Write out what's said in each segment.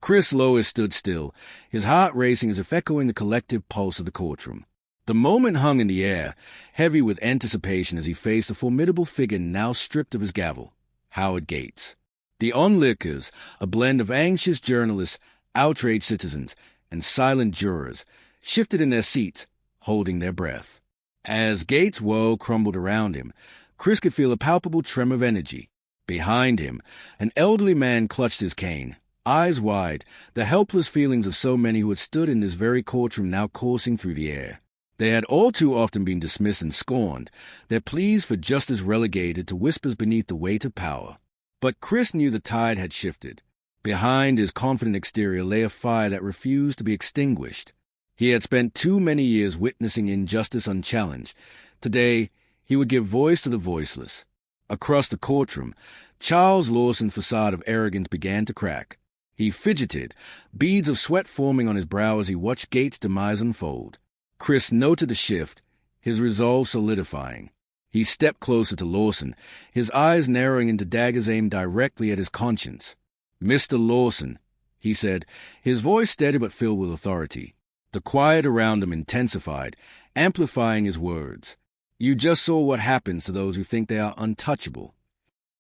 Chris Lois stood still, his heart racing as if echoing the collective pulse of the courtroom. The moment hung in the air, heavy with anticipation as he faced the formidable figure now stripped of his gavel, Howard Gates. The onlookers, a blend of anxious journalists, outraged citizens, and silent jurors, shifted in their seats, holding their breath. As Gates' woe crumbled around him, Chris could feel a palpable tremor of energy. Behind him, an elderly man clutched his cane, eyes wide, the helpless feelings of so many who had stood in this very courtroom now coursing through the air. They had all too often been dismissed and scorned, their pleas for justice relegated to whispers beneath the weight of power. But Chris knew the tide had shifted. Behind his confident exterior lay a fire that refused to be extinguished. He had spent too many years witnessing injustice unchallenged. Today, he would give voice to the voiceless. Across the courtroom, Charles Lawson's facade of arrogance began to crack. He fidgeted, beads of sweat forming on his brow as he watched Gates' demise unfold. Chris noted the shift, his resolve solidifying. He stepped closer to Lawson, his eyes narrowing into daggers aimed directly at his conscience. "Mr. Lawson," he said, his voice steady but filled with authority. The quiet around him intensified, amplifying his words. "You just saw what happens to those who think they are untouchable."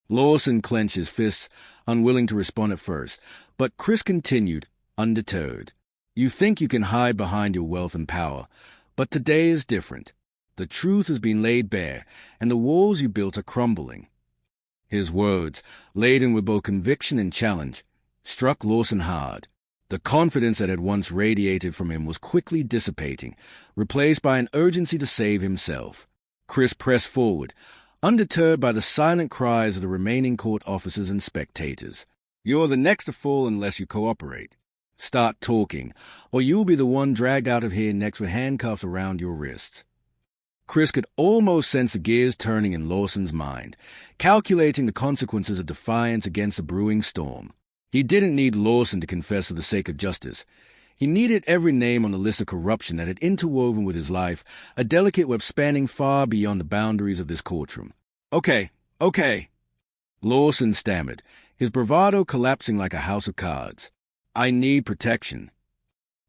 Lawson clenched his fists, unwilling to respond at first, but Chris continued, undeterred. "You think you can hide behind your wealth and power, but today is different. The truth has been laid bare, and the walls you built are crumbling." His words, laden with both conviction and challenge, struck Lawson hard. The confidence that had once radiated from him was quickly dissipating, replaced by an urgency to save himself. Chris pressed forward, undeterred by the silent cries of the remaining court officers and spectators. "You're the next to fall unless you cooperate. Start talking, or you'll be the one dragged out of here next with handcuffs around your wrists." Chris could almost sense the gears turning in Lawson's mind, calculating the consequences of defiance against the brewing storm. He didn't need Lawson to confess for the sake of justice. He needed every name on the list of corruption that had interwoven with his life, a delicate web spanning far beyond the boundaries of this courtroom. Okay. Lawson stammered, his bravado collapsing like a house of cards. "I need protection."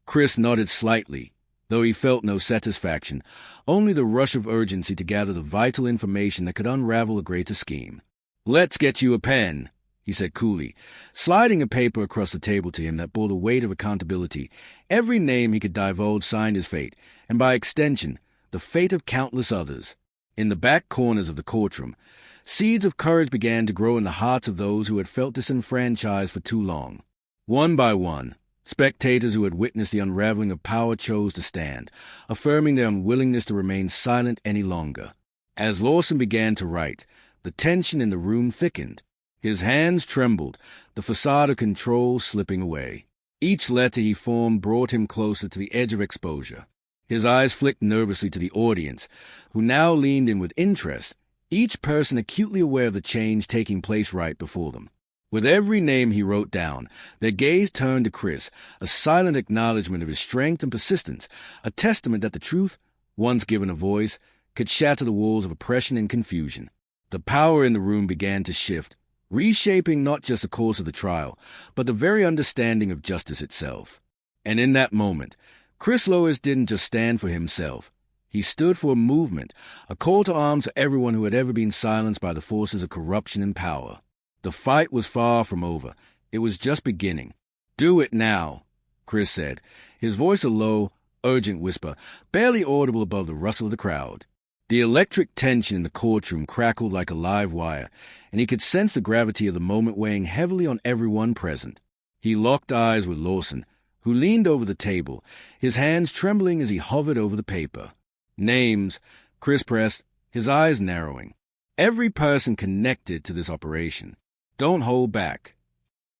Chris nodded slightly, though he felt no satisfaction, only the rush of urgency to gather the vital information that could unravel a greater scheme. "Let's get you a pen," he said coolly, sliding a paper across the table to him that bore the weight of accountability. Every name he could divulge signed his fate, and by extension, the fate of countless others. In the back corners of the courtroom, seeds of courage began to grow in the hearts of those who had felt disenfranchised for too long. One by one, spectators who had witnessed the unraveling of power chose to stand, affirming their unwillingness to remain silent any longer. As Lawson began to write, the tension in the room thickened. His hands trembled, the facade of control slipping away. Each letter he formed brought him closer to the edge of exposure. His eyes flicked nervously to the audience, who now leaned in with interest, each person acutely aware of the change taking place right before them. With every name he wrote down, their gaze turned to Chris, a silent acknowledgment of his strength and persistence, a testament that the truth, once given a voice, could shatter the walls of oppression and confusion. The power in the room began to shift, reshaping not just the course of the trial, but the very understanding of justice itself. And in that moment, Chris Lois didn't just stand for himself. He stood for a movement, a call to arms for everyone who had ever been silenced by the forces of corruption and power. The fight was far from over. It was just beginning. "Do it now," Chris said, his voice a low, urgent whisper, barely audible above the rustle of the crowd. The electric tension in the courtroom crackled like a live wire, and he could sense the gravity of the moment weighing heavily on everyone present. He locked eyes with Lawson, who leaned over the table, his hands trembling as he hovered over the paper. "Names," Chris pressed, his eyes narrowing. "Every person connected to this operation. Don't hold back."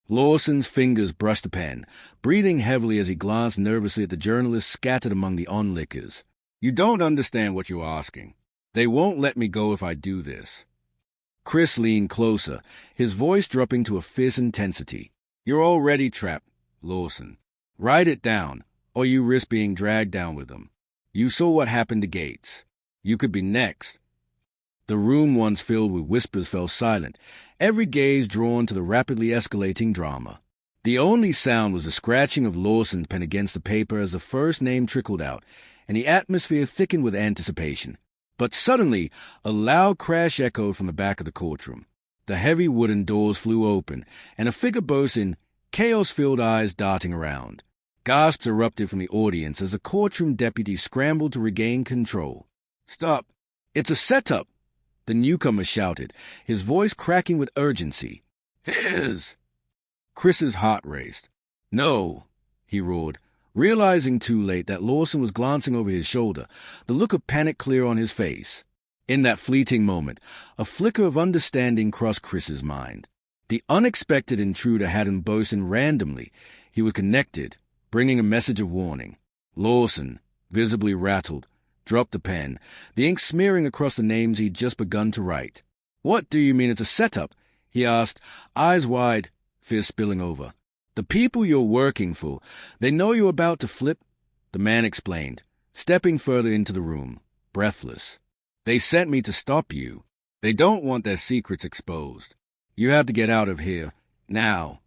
Lawson's fingers brushed the pen, breathing heavily as he glanced nervously at the journalists scattered among the onlookers. "You don't understand what you're asking. They won't let me go if I do this." Chris leaned closer, his voice dropping to a fierce intensity. "You're already trapped, Lawson. Write it down, or you risk being dragged down with them. You saw what happened to Gates. You could be next." The room once filled with whispers fell silent, every gaze drawn to the rapidly escalating drama. The only sound was the scratching of Lawson's pen against the paper as the first name trickled out, and the atmosphere thickened with anticipation. But suddenly, a loud crash echoed from the back of the courtroom. The heavy wooden doors flew open, and a figure burst in, chaos-filled eyes darting around. Gasps erupted from the audience as the courtroom deputy scrambled to regain control. "Stop! It's a setup!" the newcomer shouted, his voice cracking with urgency. "His!" Chris's heart raced. "No!" he roared, realizing too late that Lawson was glancing over his shoulder, the look of panic clear on his face. In that fleeting moment, a flicker of understanding crossed Chris's mind. The unexpected intruder hadn't burst in randomly. He was connected, bringing a message of warning. Lawson, visibly rattled, dropped the pen, the ink smearing across the names he'd just begun to write. "What do you mean it's a setup?" he asked, eyes wide, fear spilling over. "The people you're working for, they know you're about to flip," the man explained, stepping further into the room, breathless. "They sent me to stop you. They don't want their secrets exposed. You have to get out of here, now."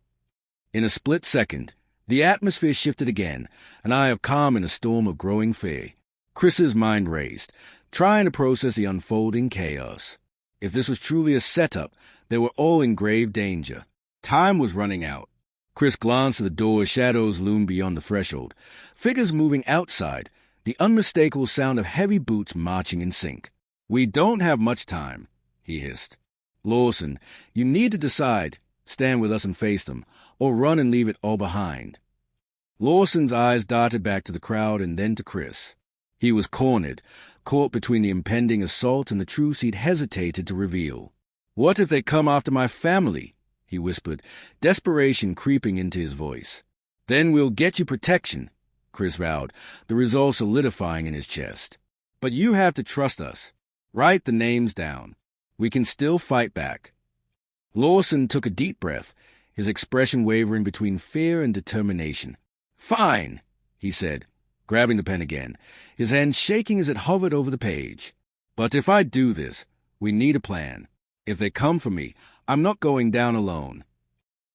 In a split second, the atmosphere shifted again, an eye of calm in a storm of growing fear. Chris's mind raced, trying to process the unfolding chaos. If this was truly a setup, they were all in grave danger. Time was running out. Chris glanced at the door as shadows loomed beyond the threshold, figures moving outside, the unmistakable sound of heavy boots marching in sync. "We don't have much time," he hissed. "Lawson, you need to decide, stand with us and face them, or run and leave it all behind." Lawson's eyes darted back to the crowd and then to Chris. He was cornered, caught between the impending assault and the truths he'd hesitated to reveal. "What if they come after my family?" he whispered, desperation creeping into his voice. "Then we'll get you protection," Chris vowed, the resolve solidifying in his chest. "But you have to trust us. Write the names down. We can still fight back." Lawson took a deep breath, his expression wavering between fear and determination. "Fine," he said, grabbing the pen again, his hand shaking as it hovered over the page. "But if I do this, we need a plan. If they come for me, I'm not going down alone."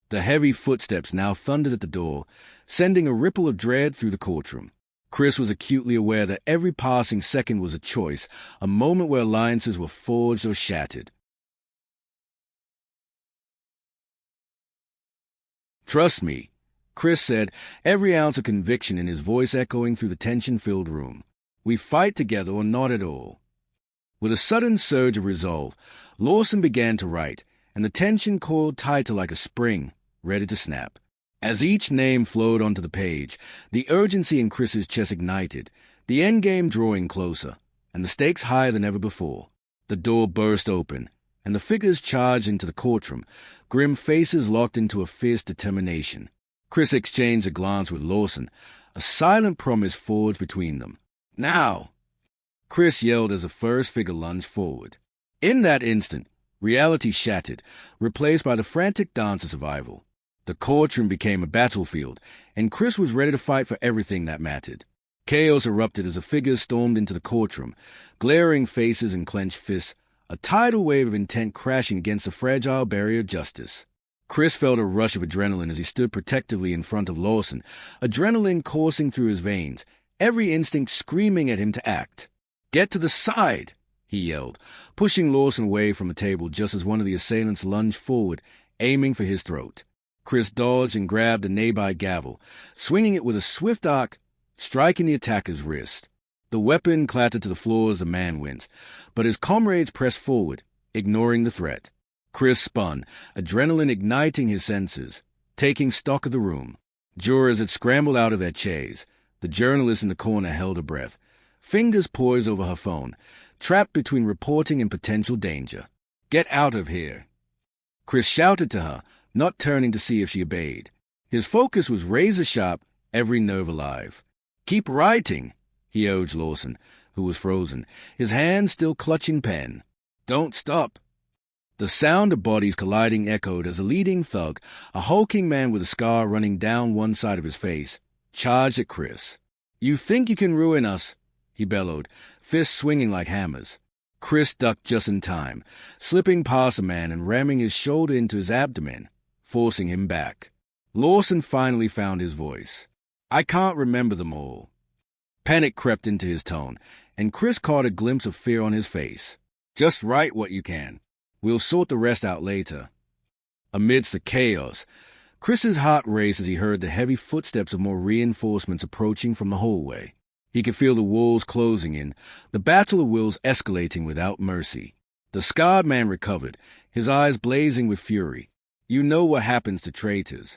The heavy footsteps now thundered at the door, sending a ripple of dread through the courtroom. Chris was acutely aware that every passing second was a choice, a moment where alliances were forged or shattered. "Trust me," Chris said, every ounce of conviction in his voice echoing through the tension-filled room. "We fight together or not at all." With a sudden surge of resolve, Lawson began to write, and the tension coiled tighter like a spring, ready to snap. As each name flowed onto the page, the urgency in Chris's chest ignited, the endgame drawing closer, and the stakes higher than ever before. The door burst open, and the figures charged into the courtroom, grim faces locked into a fierce determination. Chris exchanged a glance with Lawson, a silent promise forged between them. "Now!" Chris yelled as the first figure lunged forward. In that instant, reality shattered, replaced by the frantic dance of survival. The courtroom became a battlefield, and Chris was ready to fight for everything that mattered. Chaos erupted as the figures stormed into the courtroom, glaring faces and clenched fists, a tidal wave of intent crashing against the fragile barrier of justice. Chris felt a rush of adrenaline as he stood protectively in front of Lawson, adrenaline coursing through his veins, every instinct screaming at him to act. "Get to the side!" he yelled, pushing Lawson away from the table just as one of the assailants lunged forward, aiming for his throat. Chris dodged and grabbed a nearby gavel, swinging it with a swift arc, striking the attacker's wrist. The weapon clattered to the floor as the man winced, but his comrades pressed forward, ignoring the threat. Chris spun, adrenaline igniting his senses, taking stock of the room. Jurors had scrambled out of their chairs. The journalist in the corner held her breath, fingers poised over her phone, trapped between reporting and potential danger. "Get out of here!" Chris shouted to her, not turning to see if she obeyed. His focus was razor-sharp, every nerve alive. "Keep writing," he urged Lawson, who was frozen, his hand still clutching pen. "Don't stop." The sound of bodies colliding echoed as a leading thug, a hulking man with a scar running down one side of his face, charged at Chris. "You think you can ruin us?" he bellowed, fists swinging like hammers. Chris ducked just in time, slipping past the man and ramming his shoulder into his abdomen, forcing him back. Lawson finally found his voice. "I can't remember them all." Panic crept into his tone, and Chris caught a glimpse of fear on his face. "Just write what you can. We'll sort the rest out later." Amidst the chaos, Chris's heart raced as he heard the heavy footsteps of more reinforcements approaching from the hallway. He could feel the walls closing in, the battle of wills escalating without mercy. The scarred man recovered, his eyes blazing with fury. "You know what happens to traitors."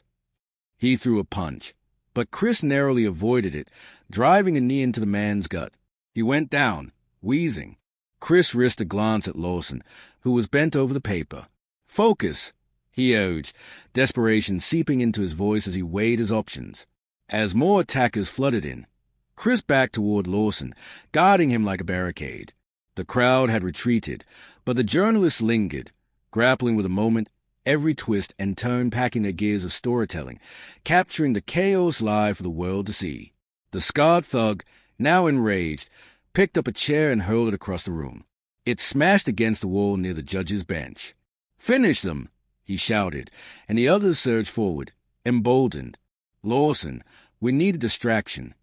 He threw a punch, but Chris narrowly avoided it, driving a knee into the man's gut. He went down, wheezing. Chris risked a glance at Lawson, who was bent over the paper. "Focus," he urged, desperation seeping into his voice as he weighed his options. As more attackers flooded in, Chris backed toward Lawson, guarding him like a barricade. The crowd had retreated, but the journalists lingered, grappling with the moment, every twist and turn packing their gears of storytelling, capturing the chaos live for the world to see. The scarred thug, now enraged, picked up a chair and hurled it across the room. It smashed against the wall near the judge's bench. "Finish them!" he shouted, and the others surged forward, emboldened. "Lawson, we need a distraction."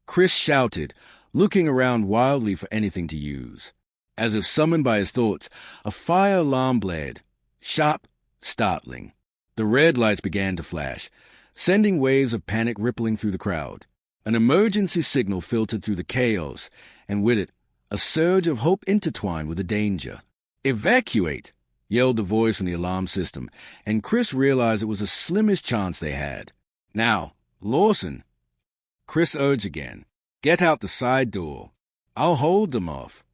Chris shouted, looking around wildly for anything to use. As if summoned by his thoughts, a fire alarm blared, sharp, startling. The red lights began to flash, sending waves of panic rippling through the crowd. An emergency signal filtered through the chaos, and with it, a surge of hope intertwined with the danger. "Evacuate!" yelled the voice from the alarm system, and Chris realized it was the slimmest chance they had. "Now, Lawson," Chris urged again, "get out the side door. I'll hold them off."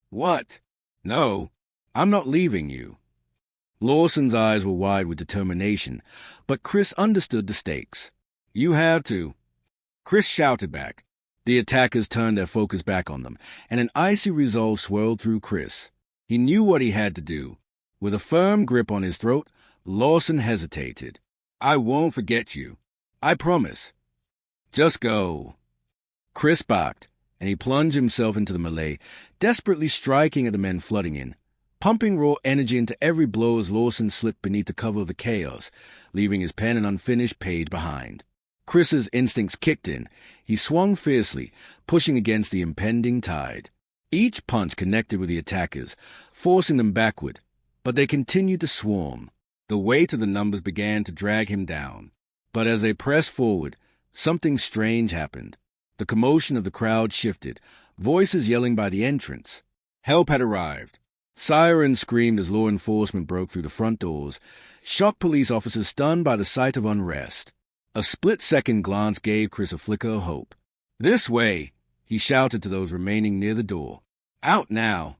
"What?" "No, I'm not leaving you." Lawson's eyes were wide with determination, but Chris understood the stakes. "You have to," Chris shouted back. The attackers turned their focus back on them, and an icy resolve swirled through Chris. He knew what he had to do. With a firm grip on his throat, Lawson hesitated. "I won't forget you. I promise. Just go." Chris barked, and he plunged himself into the melee, desperately striking at the men flooding in, pumping raw energy into every blow as Lawson slipped beneath the cover of the chaos, leaving his pen an unfinished page behind. Chris's instincts kicked in. He swung fiercely, pushing against the impending tide. Each punch connected with the attackers, forcing them backward, but they continued to swarm. The weight of the numbers began to drag him down. But as they pressed forward, something strange happened. The commotion of the crowd shifted, voices yelling by the entrance. Help had arrived. Sirens screamed as law enforcement broke through the front doors, shocked police officers stunned by the sight of unrest. A split-second glance gave Chris a flicker of hope. "This way!" he shouted to those remaining near the door. "Out now!"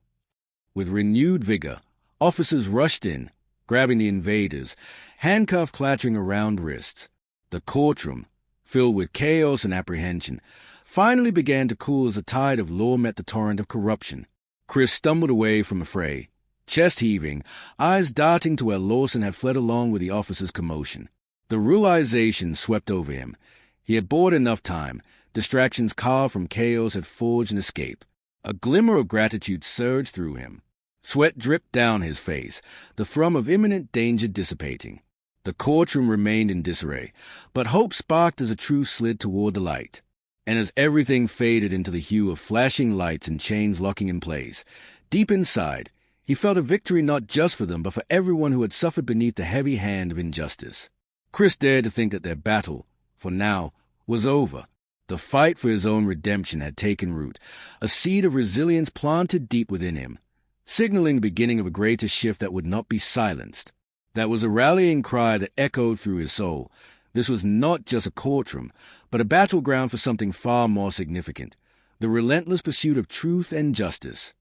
With renewed vigor, officers rushed in, grabbing the invaders, handcuffs clattering around wrists. The courtroom, filled with chaos and apprehension, finally began to cool as the tide of law met the torrent of corruption. Chris stumbled away from the fray, chest heaving, eyes darting to where Lawson had fled along with the officers' commotion. The realization swept over him. He had bought enough time. Distractions carved from chaos had forged an escape. A glimmer of gratitude surged through him. Sweat dripped down his face, the thrum of imminent danger dissipating. The courtroom remained in disarray, but hope sparked as a truth slid toward the light. And as everything faded into the hue of flashing lights and chains locking in place, deep inside, he felt a victory not just for them, but for everyone who had suffered beneath the heavy hand of injustice. Chris dared to think that their battle, for now, was over. The fight for his own redemption had taken root, a seed of resilience planted deep within him, signaling the beginning of a greater shift that would not be silenced. That was a rallying cry that echoed through his soul. This was not just a courtroom, but a battleground for something far more significant, the relentless pursuit of truth and justice.